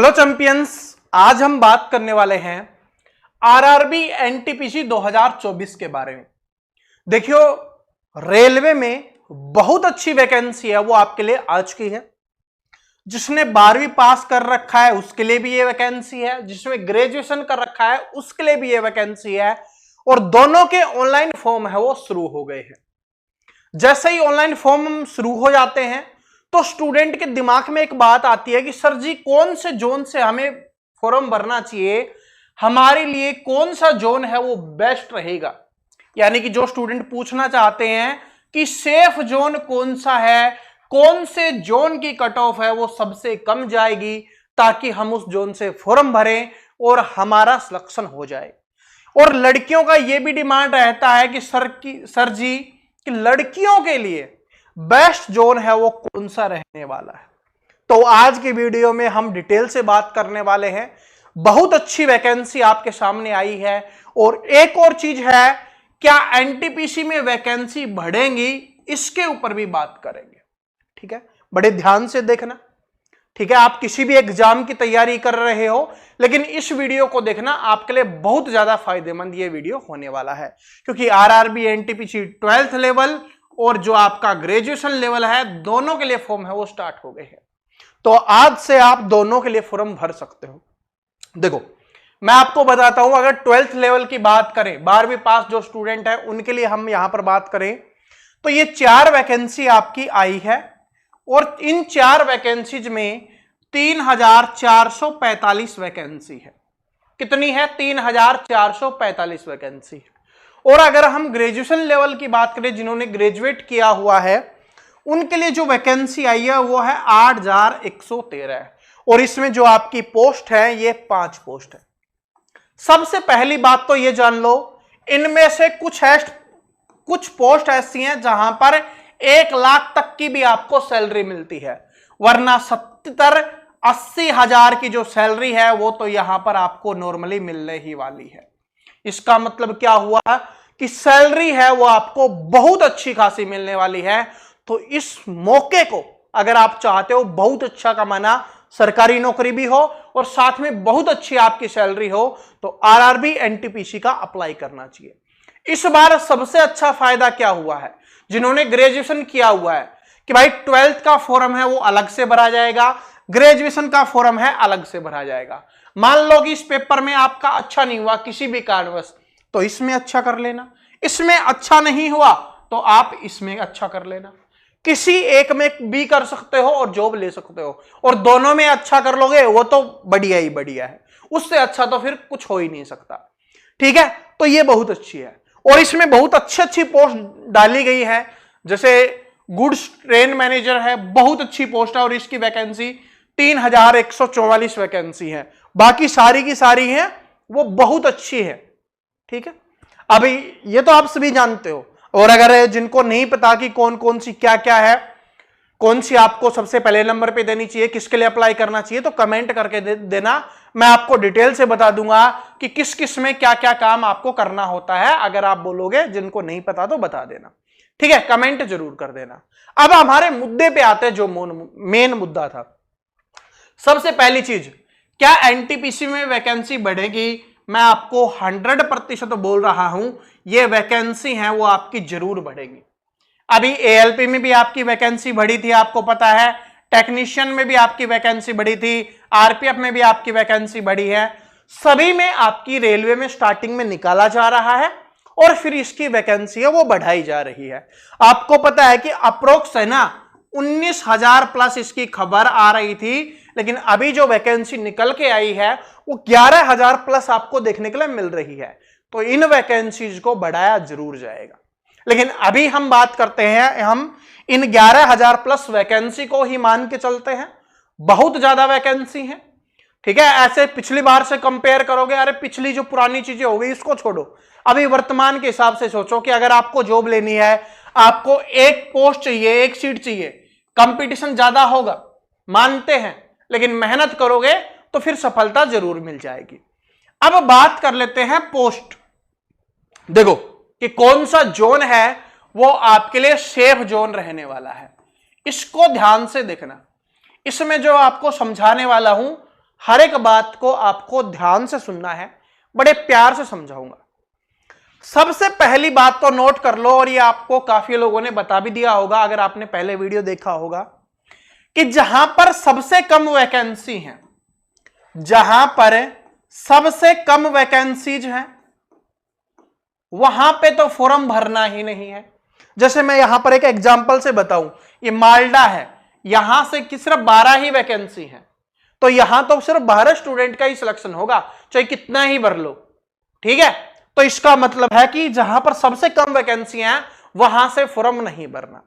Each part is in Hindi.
हेलो चैंपियंस, आज हम बात करने वाले हैं आरआरबी एनटीपीसी 2024 के बारे में। देखियो, रेलवे में बहुत अच्छी वैकेंसी है, वो आपके लिए आ चुकी है। जिसने 12वीं पास कर रखा है उसके लिए भी ये वैकेंसी है, जिसने ग्रेजुएशन कर रखा है उसके लिए भी ये वैकेंसी है, और दोनों के ऑनलाइन फॉर्म है वो शुरू हो गए हैं। जैसे ही ऑनलाइन फॉर्म शुरू हो जाते हैं तो स्टूडेंट के दिमाग में एक बात आती है कि सर जी, कौन से जोन से हमें फॉर्म भरना चाहिए, हमारे लिए कौन सा जोन है वो बेस्ट रहेगा। यानी कि जो स्टूडेंट पूछना चाहते हैं कि सेफ जोन कौन सा है, कौन से जोन की कट ऑफ है वो सबसे कम जाएगी, ताकि हम उस जोन से फॉर्म भरें और हमारा सिलेक्शन हो जाए। और लड़कियों का यह भी डिमांड रहता है कि सर जी, कि लड़कियों के लिए बेस्ट जोन है वो कौन सा रहने वाला है। तो आज की वीडियो में हम डिटेल से बात करने वाले हैं। बहुत अच्छी वैकेंसी आपके सामने आई है, और एक और चीज है, क्या एनटीपीसी में वैकेंसी बढ़ेंगी, इसके ऊपर भी बात करेंगे। ठीक है, बड़े ध्यान से देखना। ठीक है, आप किसी भी एग्जाम की तैयारी कर रहे हो, लेकिन इस वीडियो को देखना, आपके लिए बहुत ज्यादा फायदेमंद ये वीडियो होने वाला है। क्योंकि आरआरबी एनटीपीसी 12th लेवल और जो आपका ग्रेजुएशन लेवल है, दोनों के लिए फॉर्म है वो स्टार्ट हो गए हैं। तो आज से आप दोनों के लिए फॉर्म भर सकते हो। देखो, मैं आपको बताता हूं, अगर 12th लेवल की बात करें, 12वीं पास जो स्टूडेंट है उनके लिए हम यहां पर बात करें, तो ये 4 वैकेंसी आपकी आई है, और इन 4 वैकेंसीज में 3445 वैकेंसी है। कितनी है? 3445 वैकेंसी है। और अगर हम ग्रेजुएशन लेवल की बात करें, जिन्होंने ग्रेजुएट किया हुआ है, उनके लिए जो वैकेंसी आई है वो है 8113 है। और इसमें जो आपकी पोस्ट है ये 5 पोस्ट है। सबसे पहली बात तो ये जान लो, इनमें से कुछ पोस्ट ऐसी हैं जहां पर 1 लाख तक की भी आपको सैलरी मिलती है, वरना 70-80 हजार की जो सैलरी है वो तो यहां पर आपको नॉर्मली मिलने ही वाली है। इसका मतलब क्या हुआ कि सैलरी है वो आपको बहुत अच्छी खासी मिलने वाली है। तो इस मौके को अगर आप चाहते हो बहुत अच्छा कमाना, सरकारी नौकरी भी हो और साथ में बहुत अच्छी आपकी सैलरी हो, तो आरआरबी एनटीपीसी का अप्लाई करना चाहिए। इस बार सबसे अच्छा फायदा क्या हुआ है, जिन्होंने ग्रेजुएशन किया हुआ है, कि भाई 12th का फॉर्म है वो अलग से भरा जाएगा, ग्रेजुएशन का फॉर्म है अलग से भरा जाएगा। मान लो कि इस पेपर में आपका अच्छा नहीं हुआ किसी भी कारणवश, तो इसमें अच्छा कर लेना। इसमें अच्छा नहीं हुआ तो आप इसमें अच्छा कर लेना। किसी एक में भी कर सकते हो और जॉब ले सकते हो, और दोनों में अच्छा कर लोगे वो तो बढ़िया ही बढ़िया है। उससे अच्छा तो फिर कुछ हो ही नहीं सकता। ठीक है, तो ये बहुत अच्छी है। और इसमें बहुत अच्छी पोस्ट डाली गई है, जैसे गुड्स ट्रेन मैनेजर है, बहुत अच्छी पोस्ट है, और इसकी वैकेंसी 3144 वैकेंसी है। बाकी सारी की सारी है वो बहुत अच्छी है। ठीक है, अभी ये तो आप सभी जानते हो। और अगर जिनको नहीं पता कि कौन कौन सी क्या क्या है, कौन सी आपको सबसे पहले नंबर पे देनी चाहिए, किसके लिए अप्लाई करना चाहिए, तो कमेंट करके देना। मैं आपको डिटेल से बता दूंगा कि किस किस में क्या क्या काम आपको करना होता है। अगर आप बोलोगे जिनको नहीं पता तो बता देना। ठीक है, कमेंट जरूर कर देना। अब हमारे मुद्दे पे आते हैं, जो मेन मुद्दा था। सबसे पहली चीज, क्या एनटीपीसी में वैकेंसी बढ़ेगी? मैं आपको 100% बोल रहा हूं, ये वैकेंसी है वो आपकी जरूर बढ़ेगी। अभी एएलपी में भी आपकी वैकेंसी बढ़ी थी, आपको पता है। टेक्नीशियन में भी आपकी वैकेंसी बढ़ी थी, आरपीएफ में भी आपकी वैकेंसी बढ़ी है। सभी में आपकी रेलवे में स्टार्टिंग में निकाला जा रहा है, और फिर इसकी वैकेंसी है वो बढ़ाई जा रही है। आपको पता है कि अप्रोक्स है ना 19,000 प्लस इसकी खबर आ रही थी, लेकिन अभी जो वैकेंसी निकल के आई है वो 11,000 प्लस आपको देखने के लिए मिल रही है। तो इन वैकेंसीज को बढ़ाया जरूर जाएगा। लेकिन अभी हम बात करते हैं, हम इन 11,000 प्लस वैकेंसी को ही मान के चलते हैं। बहुत ज्यादा वैकेंसी है। ठीक है, ऐसे पिछली बार से कंपेयर करोगे, अरे पिछली जो पुरानी चीजें हो गई इसको छोड़ो, अभी वर्तमान के हिसाब से सोचो कि अगर आपको जॉब लेनी है, आपको एक पोस्ट चाहिए, एक सीट चाहिए, कंपटीशन ज्यादा होगा, मानते हैं, लेकिन मेहनत करोगे तो फिर सफलता जरूर मिल जाएगी। अब बात कर लेते हैं पोस्ट। देखो कि कौन सा जोन है वो आपके लिए सेफ जोन रहने वाला है, इसको ध्यान से देखना। इसमें जो आपको समझाने वाला हूं हर एक बात को आपको ध्यान से सुनना है, बड़े प्यार से समझाऊंगा। सबसे पहली बात तो नोट कर लो, और ये आपको काफी लोगों ने बता भी दिया होगा अगर आपने पहले वीडियो देखा होगा, कि जहां पर सबसे कम वैकेंसी है, जहां पर सबसे कम वैकेंसीज हैं, वहां पे तो फॉर्म भरना ही नहीं है। जैसे मैं यहां पर एक एग्जांपल से बताऊं, ये मालडा है, यहां से सिर्फ 12 ही वैकेंसी है, तो यहां तो सिर्फ 12 स्टूडेंट का ही सिलेक्शन होगा, चाहे कितना ही भर लो, ठीक है। तो इसका मतलब है कि जहां पर सबसे कम वैकेंसी हैं वहां से फॉर्म नहीं भरना।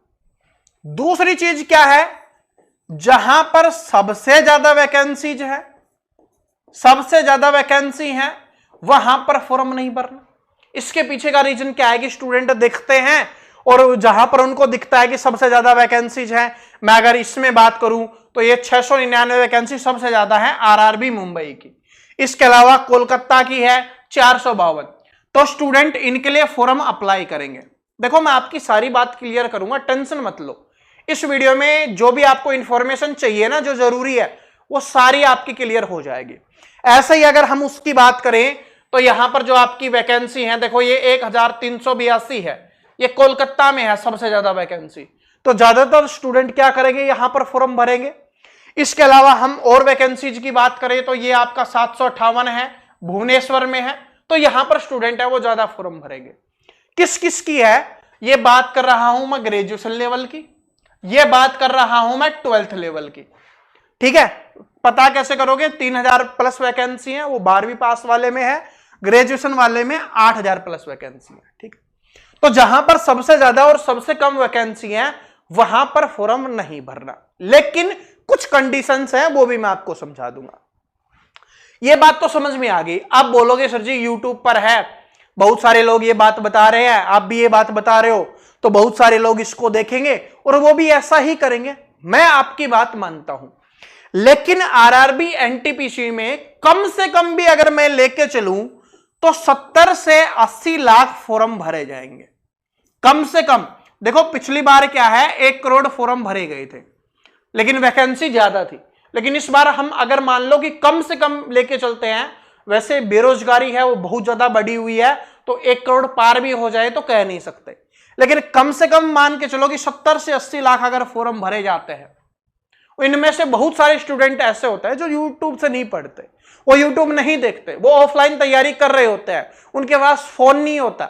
दूसरी चीज क्या है, जहां पर सबसे ज्यादा वैकेंसीज है, सबसे ज्यादा वैकेंसी है, वहां पर फॉर्म नहीं भरना। इसके पीछे का रीजन क्या है कि स्टूडेंट देखते हैं और जहां पर उनको दिखता है कि सबसे ज्यादा वैकेंसीज है, मैं अगर इसमें बात करूं तो ये 699 वैकेंसी सबसे ज्यादा है आरआरबी मुंबई की, इसके अलावा कोलकाता की है 452, तो स्टूडेंट इनके लिए फॉर्म अप्लाई करेंगे। देखो मैं आपकी सारी बात क्लियर करूंगा, टेंशन मत लो। इस वीडियो में जो भी आपको इंफॉर्मेशन चाहिए ना, जो जरूरी है, वो सारी आपकी क्लियर हो जाएगी। ऐसे ही अगर हम उसकी बात करें तो यहां पर जो आपकी वैकेंसी है, देखो ये 1382 है, ये कोलकाता में है सबसे ज्यादा वैकेंसी, तो ज्यादातर स्टूडेंट क्या करेंगे, यहां पर फॉर्म भरेंगे। इसके अलावा हम और वैकेंसीज की बात करें तो ये आपका 758 है, भुवनेश्वर में है, तो यहां पर स्टूडेंट है वो ज्यादा फॉर्म भरेंगे। किस किस की है, ये बात कर रहा हूं मैं ग्रेजुएशन लेवल की, ये बात कर रहा हूं मैं 12th लेवल की, ठीक है। पता कैसे करोगे, 3000 प्लस वैकेंसी है, वो 12वीं पास वाले में है, ग्रेजुएशन वाले में 8000 प्लस वैकेंसी है, ठीक। तो जहां पर सबसे ज्यादा और सबसे कम वैकेंसी है वहां पर फॉर्म नहीं भरना, लेकिन कुछ कंडीशंस हैं, वो भी मैं आपको समझा दूंगा। ये बात तो समझ में आ गई। आप बोलोगे सर जी यूट्यूब पर है, बहुत सारे लोग ये बात बता रहे हैं, आप भी ये बात बता रहे हो, तो बहुत सारे लोग इसको देखेंगे और वो भी ऐसा ही करेंगे। मैं आपकी बात मानता हूं, लेकिन आरआरबी एनटीपीसी में कम से कम भी अगर मैं लेके चलूं तो 70 से 80 लाख फॉर्म भरे जाएंगे, कम से कम। देखो पिछली बार क्या है, 1 करोड़ फॉर्म भरे गए थे, लेकिन वैकेंसी ज्यादा थी। लेकिन इस बार हम अगर मान लो कि कम से कम लेके चलते हैं, वैसे बेरोजगारी है वो बहुत ज्यादा बढ़ी हुई है, तो 1 करोड़ पार भी हो जाए तो कह नहीं सकते, लेकिन कम से कम मान के चलो कि 70 से 80 लाख अगर फॉर्म भरे जाते हैं। इनमें से बहुत सारे स्टूडेंट ऐसे होते हैं जो यूट्यूब से नहीं पढ़ते, वो यूट्यूब नहीं देखते, वो ऑफलाइन तैयारी कर रहे होते हैं, उनके पास फोन नहीं होता,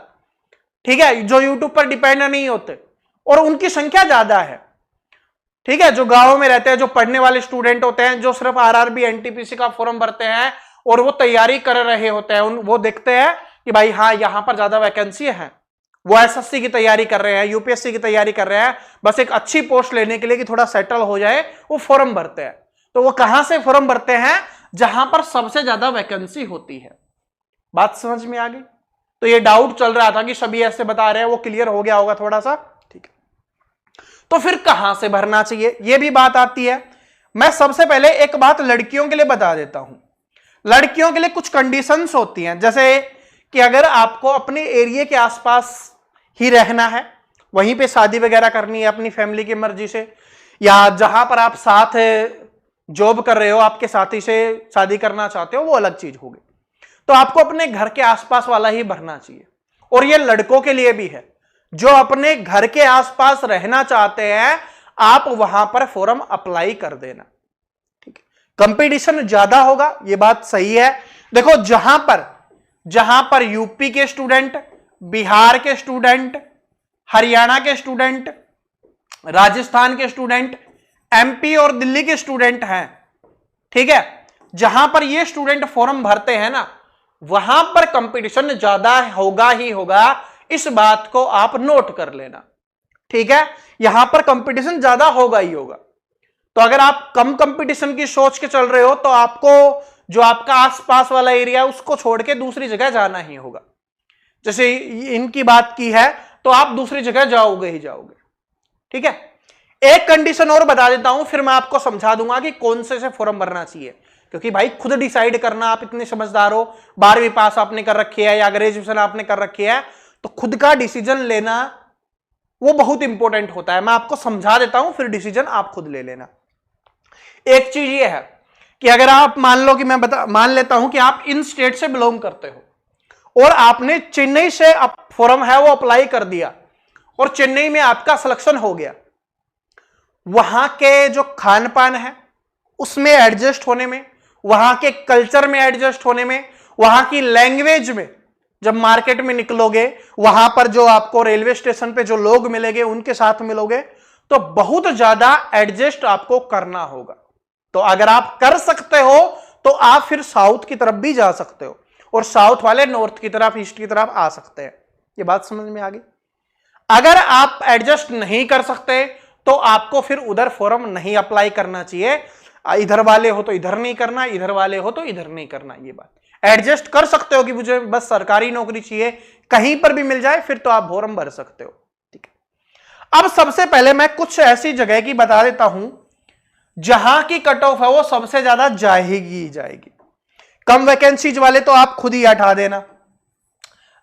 ठीक है, जो यूट्यूब पर डिपेंड नहीं होते, और उनकी संख्या ज्यादा है, ठीक है। जो गांवों में रहते हैं, जो पढ़ने वाले स्टूडेंट होते हैं, जो सिर्फ आरआरबी एनटीपीसी का फॉर्म भरते हैं और वो तैयारी कर रहे होते हैं, वो देखते हैं कि भाई हाँ यहां पर ज्यादा वैकेंसी है, वो एसएससी की तैयारी कर रहे हैं, यूपीएससी की तैयारी कर रहे हैं, बस एक अच्छी पोस्ट लेने के लिए कि थोड़ा सेटल हो जाए, वो फॉर्म भरते हैं। तो वो कहां से फॉर्म भरते हैं, जहां पर सबसे ज्यादा वैकेंसी होती है। बात समझ में आ गई। तो ये डाउट चल रहा था कि सभी ऐसे बता रहे हैं, वो क्लियर हो गया होगा थोड़ा सा, ठीक है। तो फिर कहां से भरना चाहिए, ये भी बात आती है। मैं सबसे पहले एक बात लड़कियों के लिए बता देता हूं। लड़कियों के लिए कुछ कंडीशंस होती हैं, जैसे कि अगर आपको अपने एरिया के आसपास ही रहना है, वहीं पे शादी वगैरह करनी है अपनी फैमिली की मर्जी से, या जहां पर आप साथ जॉब कर रहे हो आपके साथी से शादी करना चाहते हो, वो अलग चीज होगी। तो आपको अपने घर के आसपास वाला ही भरना चाहिए। और ये लड़कों के लिए भी है, जो अपने घर के आसपास रहना चाहते हैं, आप वहां पर फॉर्म अप्लाई कर देना, ठीक है। कंपटीशन ज्यादा होगा, ये बात सही है। देखो जहां पर यूपी के स्टूडेंट, बिहार के स्टूडेंट, हरियाणा के स्टूडेंट, राजस्थान के स्टूडेंट, एमपी और दिल्ली के स्टूडेंट हैं, ठीक है, जहां पर ये स्टूडेंट फॉर्म भरते हैं ना, वहां पर कंपटीशन ज्यादा होगा ही होगा। इस बात को आप नोट कर लेना, ठीक है। यहां पर कंपटीशन ज्यादा होगा ही होगा। तो अगर आप कम कंपटीशन की सोच के चल रहे हो तो आपको जो आपका आसपास वाला एरिया उसको छोड़ के दूसरी जगह जाना ही होगा। जैसे इनकी बात की है तो आप दूसरी जगह जाओगे ही जाओगे, ठीक है। एक कंडीशन और बता देता हूं, फिर मैं आपको समझा दूंगा कि कौन से फॉर्म भरना चाहिए, क्योंकि भाई खुद डिसाइड करना, आप इतने समझदार हो, 12वीं पास आपने कर रखी है या ग्रेजुएशन आपने कर रखी है, तो खुद का डिसीजन लेना वो बहुत इंपॉर्टेंट होता है। मैं आपको समझा देता हूं, फिर डिसीजन आप खुद ले लेना। एक चीज ये है कि अगर आप मान लो कि मान लेता हूं कि आप इन स्टेट से बिलोंग करते हो और आपने चेन्नई से फॉर्म है वो अप्लाई कर दिया और चेन्नई में आपका सिलेक्शन हो गया, वहां के जो खान पान है उसमें एडजस्ट होने में, वहां के कल्चर में एडजस्ट होने में, वहां की लैंग्वेज में, जब मार्केट में निकलोगे वहां पर जो आपको रेलवे स्टेशन पे जो लोग मिलेंगे उनके साथ मिलोगे, तो बहुत ज्यादा एडजस्ट आपको करना होगा। तो अगर आप कर सकते हो तो आप फिर साउथ की तरफ भी जा सकते हो और साउथ वाले नॉर्थ की तरफ, ईस्ट की तरफ आ सकते हैं। ये बात समझ में आ गई? अगर आप एडजस्ट नहीं कर सकते तो आपको फिर उधर फॉर्म नहीं अप्लाई करना चाहिए। इधर वाले हो तो इधर नहीं करना, इधर वाले हो तो इधर नहीं करना। ये बात एडजस्ट कर सकते हो कि मुझे बस सरकारी नौकरी चाहिए, कहीं पर भी मिल जाए, फिर तो आप फॉर्म भर सकते हो। ठीक है, अब सबसे पहले मैं कुछ ऐसी जगह की बता देता हूं जहां की कट ऑफ है वो सबसे ज्यादा जाएगी। कम वैकेंसीज वाले तो आप खुद ही हटा देना,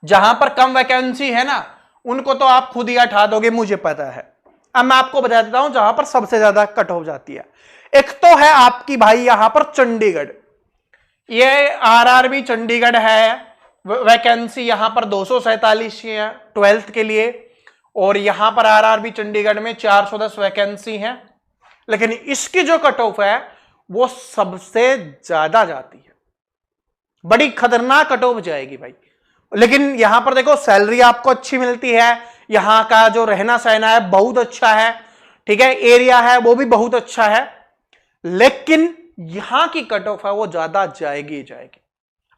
जहां पर कम वैकेंसी है ना उनको तो आप खुद ही हटा दोगे, मुझे पता है। अब मैं आपको बता देता हूं जहां पर सबसे ज्यादा कट ऑफ जाती है। एक तो है आपकी भाई यहां पर चंडीगढ़, ये आरआरबी चंडीगढ़ है, वैकेंसी यहां पर 247 है 12th के लिए, और यहां पर आरआरबी चंडीगढ़ में 410 वैकेंसी है। लेकिन इसकी जो कट ऑफ है वो सबसे ज्यादा जाती है, बड़ी खतरनाक कट ऑफ जाएगी भाई। लेकिन यहां पर देखो सैलरी आपको अच्छी मिलती है, यहां का जो रहना सहना है बहुत अच्छा है, ठीक है, एरिया है वो भी बहुत अच्छा है, लेकिन यहां की कट ऑफ है वो ज्यादा जाएगी।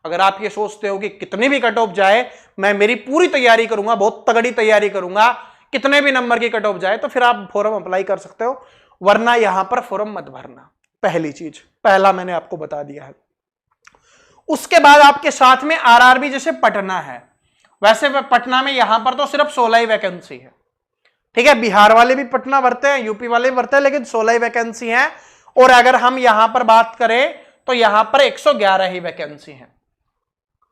अगर आप ये सोचते हो कि कितनी भी कट ऑफ जाए मैं मेरी पूरी तैयारी करूंगा, बहुत तगड़ी तैयारी करूंगा, कितने भी नंबर की कट ऑफ जाए, तो फिर आप फॉर्म अप्लाई कर सकते हो, वरना यहां पर फॉर्म मत भरना। पहली चीज, पहला मैंने आपको बता दिया है। उसके बाद आपके साथ में आरआरबी जैसे पटना है, वैसे पटना में यहां पर तो सिर्फ 16 ही वैकेंसी है, ठीक है, बिहार वाले भी पटना भरते हैं, यूपी वाले भी भरते हैं, लेकिन 16 ही वैकेंसी है। और अगर हम यहां पर बात करें तो यहां पर 111 ही वैकेंसी है,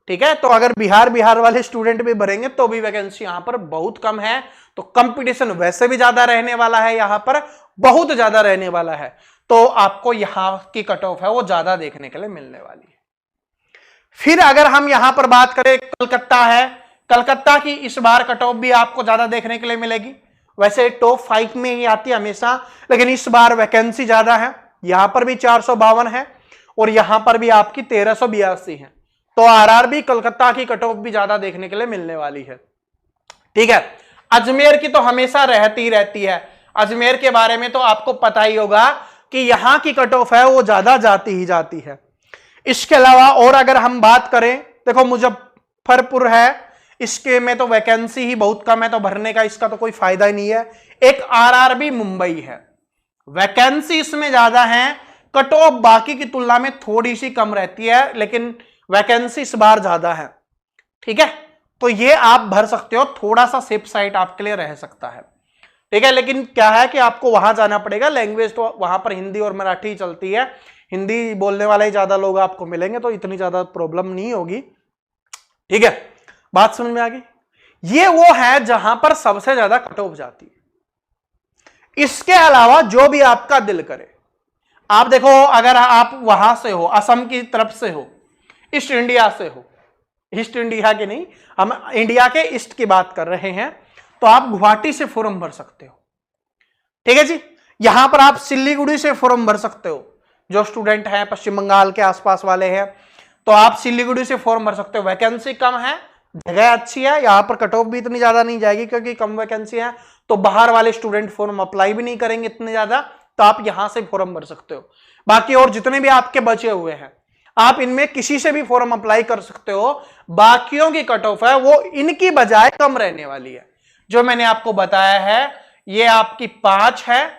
ठीक है। तो अगर बिहार वाले स्टूडेंट भी भरेंगे तो भी वैकेंसी यहां पर बहुत कम है, तो कंपटीशन वैसे भी ज्यादा रहने वाला है, यहां पर बहुत ज्यादा रहने वाला है, तो आपको यहां की कट ऑफ है वो ज्यादा देखने के लिए मिलने वाली है। फिर अगर हम यहां पर बात करें, कलकत्ता है, कलकत्ता की इस बार कट ऑफ भी आपको ज्यादा देखने के लिए मिलेगी। वैसे टॉप 5 में ही आती है हमेशा, लेकिन इस बार वैकेंसी ज्यादा है, यहां पर भी 452 है और यहां पर भी आपकी 1382 है, तो आरआरबी कलकत्ता की कट ऑफ भी ज्यादा देखने के लिए मिलने वाली है, ठीक है। अजमेर की तो हमेशा रहती है, अजमेर के बारे में तो आपको पता ही होगा कि यहां की कट ऑफ है वो ज्यादा जाती ही जाती है। इसके अलावा और अगर हम बात करें, देखो मुजफ्फरपुर है, इसके में तो वैकेंसी ही बहुत कम है, तो भरने का इसका तो कोई फायदा ही नहीं है। एक आरआरबी मुंबई है, वैकेंसी इसमें ज्यादा है, कट ऑफ बाकी की तुलना में थोड़ी सी कम रहती है, लेकिन वैकेंसी इस बार ज्यादा है, ठीक है। तो ये आप भर सकते हो, थोड़ा सा सेफ साइड आपके लिए रह सकता है, ठीक है। लेकिन क्या है कि आपको वहां जाना पड़ेगा, लैंग्वेज तो वहां पर हिंदी और मराठी चलती है, हिंदी बोलने वाले ही ज्यादा लोग आपको मिलेंगे, तो इतनी ज्यादा प्रॉब्लम नहीं होगी, ठीक है। बात समझ में आ गई? ये वो है जहां पर सबसे ज्यादा कट ऑफ जाती है। इसके अलावा जो भी आपका दिल करे, आप देखो अगर आप वहां से हो, असम की तरफ से हो, ईस्ट इंडिया से हो, ईस्ट इंडिया के नहीं, हम इंडिया के ईस्ट की बात कर रहे हैं, तो आप गुवाहाटी से फॉर्म भर सकते हो, ठीक है जी। यहां पर आप सिलीगुड़ी से फॉर्म भर सकते हो, जो स्टूडेंट हैं पश्चिम बंगाल के आसपास वाले हैं, तो आप सिलीगुड़ी से फॉर्म भर सकते हो। वैकेंसी कम है, जगह अच्छी है, यहां पर कट ऑफ भी इतनी ज्यादा नहीं जाएगी, क्योंकि कम वैकेंसी है, तो बाहर वाले स्टूडेंट फॉर्म अप्लाई भी नहीं करेंगे इतने ज्यादा, तो आप यहां से फॉर्म भर सकते हो। बाकी और जितने भी आपके बचे हुए हैं, आप इनमें किसी से भी फॉर्म अप्लाई कर सकते हो। बाकियों की कट ऑफ है वो इनकी बजाय कम रहने वाली है। जो मैंने आपको बताया है ये आपकी 5 है,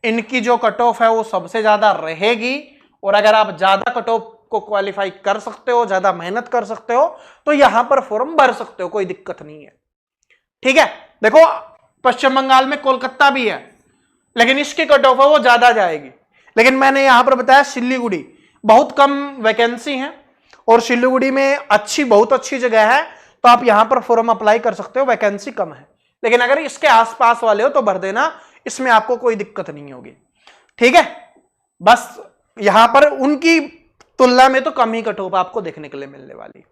इनकी जो कट ऑफ है वो सबसे ज्यादा रहेगी, और अगर आप ज्यादा कट ऑफ को क्वालिफाई कर सकते हो, ज्यादा मेहनत कर सकते हो, तो यहां पर फॉर्म भर सकते हो, कोई दिक्कत नहीं है, ठीक है। देखो पश्चिम बंगाल में कोलकाता भी है, लेकिन इसकी कट ऑफ है वो ज्यादा जाएगी। लेकिन मैंने यहां पर बताया सिलीगुड़ी बहुत कम वैकेंसी है, और सिलीगुड़ी में बहुत अच्छी जगह है, तो आप यहां पर फॉर्म अप्लाई कर सकते हो, वैकेंसी कम है। लेकिन अगर इसके आसपास वाले हो तो भर देना, इसमें आपको कोई दिक्कत नहीं होगी, ठीक है। बस यहां पर उनकी तुलना में तो कम ही कट ऑफ आपको देखने के लिए मिलने वाली।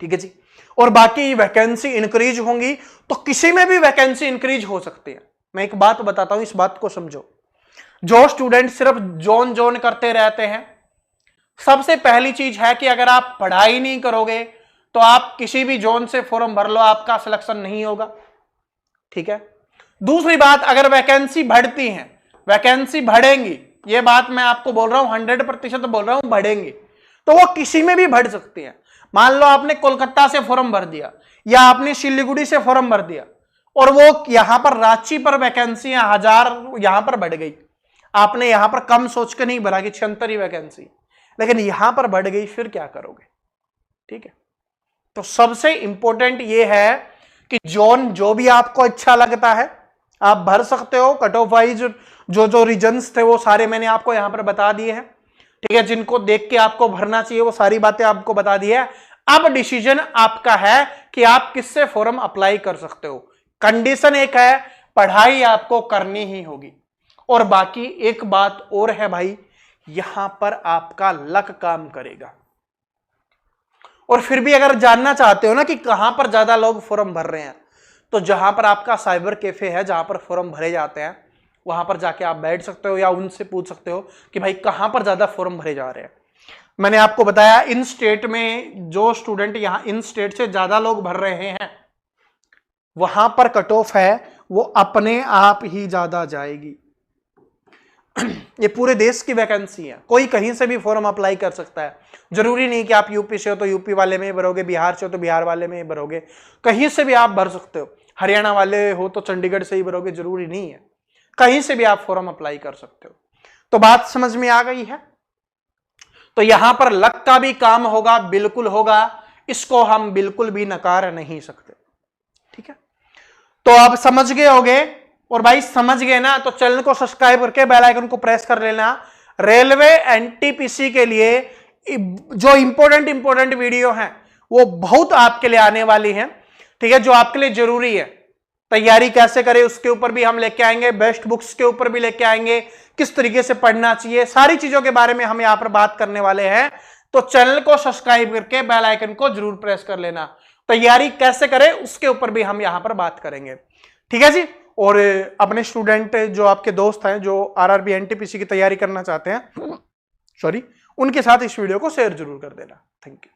ठीक है जी। और बाकी वैकेंसी इंक्रीज होंगी तो किसी में भी वैकेंसी इंक्रीज हो सकती है। मैं एक बात बताता हूं, इस बात को समझो। जो स्टूडेंट सिर्फ जोन जोन करते रहते हैं, सबसे पहली चीज है कि अगर आप पढ़ाई नहीं करोगे तो आप किसी भी जोन से फॉर्म भर लो, आपका सिलेक्शन नहीं होगा। ठीक है। दूसरी बात, अगर वैकेंसी बढ़ती है, वैकेंसी बढ़ेंगी, ये बात मैं आपको बोल रहा हूं, 100% बोल रहा हूं, बढ़ेंगी, तो वो किसी में भी बढ़ सकती है। मान लो आपने कोलकाता से फॉर्म भर दिया या आपने सिलीगुड़ी से फॉर्म भर दिया और वो यहां पर रांची पर वैकेंसी 1000 यहां पर बढ़ गई, आपने यहां पर कम सोच के नहीं भरा कि 76 ही वैकेंसी, लेकिन यहां पर बढ़ गई, फिर क्या करोगे? ठीक है। तो सबसे इंपॉर्टेंट ये है कि जोन जो भी आपको अच्छा लगता है आप भर सकते हो। कट ऑफ वाइज जो जो रीजन्स थे वो सारे मैंने आपको यहां पर बता दिए हैं। ठीक है। जिनको देख के आपको भरना चाहिए वो सारी बातें आपको बता दी है। अब डिसीजन आपका है कि आप किससे फॉर्म अप्लाई कर सकते हो। कंडीशन एक है, पढ़ाई आपको करनी ही होगी। और बाकी एक बात और है भाई, यहां पर आपका लक काम करेगा। और फिर भी अगर जानना चाहते हो ना कि कहां पर ज्यादा लोग फॉर्म भर रहे हैं, तो जहां पर आपका साइबर कैफे है, जहां पर फॉर्म भरे जाते हैं, वहां पर जाके आप बैठ सकते हो या उनसे पूछ सकते हो कि भाई कहां पर ज्यादा फॉर्म भरे जा रहे हैं। मैंने आपको बताया इन स्टेट में जो स्टूडेंट यहां इन स्टेट से ज्यादा लोग भर रहे हैं, वहां पर कट ऑफ है वो अपने आप ही ज्यादा जाएगी। ये पूरे देश की वैकेंसी है, कोई कहीं से भी फॉर्म अप्लाई कर सकता है। जरूरी नहीं कि आप यूपी से हो तो यूपी वाले में ही भरोगे, बिहार से हो तो बिहार वाले में ही भरोगे, कहीं से भी आप भर सकते हो। हरियाणा वाले हो तो चंडीगढ़ से ही भरोगे, जरूरी नहीं है, कहीं से भी आप फॉर्म अप्लाई कर सकते हो। तो बात समझ में आ गई है। तो यहां पर लक का भी काम होगा, बिल्कुल होगा, इसको हम बिल्कुल भी नकार नहीं सकते। ठीक है। तो आप समझ गए होगे, और भाई समझ गए ना तो चैनल को सब्सक्राइब करके बेल आइकन को प्रेस कर लेना। रेलवे एनटीपीसी के लिए जो इंपॉर्टेंट वीडियो हैं वो बहुत आपके लिए आने वाली हैं। ठीक है। जो आपके लिए जरूरी है, तैयारी कैसे करें उसके ऊपर भी हम लेके आएंगे, बेस्ट बुक्स के ऊपर भी लेके आएंगे, किस तरीके से पढ़ना चाहिए, सारी चीजों के बारे में हम यहां पर बात करने वाले हैं। तो चैनल को सब्सक्राइब करके बेल आइकन को जरूर प्रेस कर लेना। तैयारी कैसे करें उसके ऊपर भी हम यहां पर बात करेंगे। ठीक है जी। और अपने स्टूडेंट जो आपके दोस्त हैं जो आरआरबी एनटीपीसी की तैयारी करना चाहते हैं, उनके साथ इस वीडियो को शेयर जरूर कर देना। Thank you.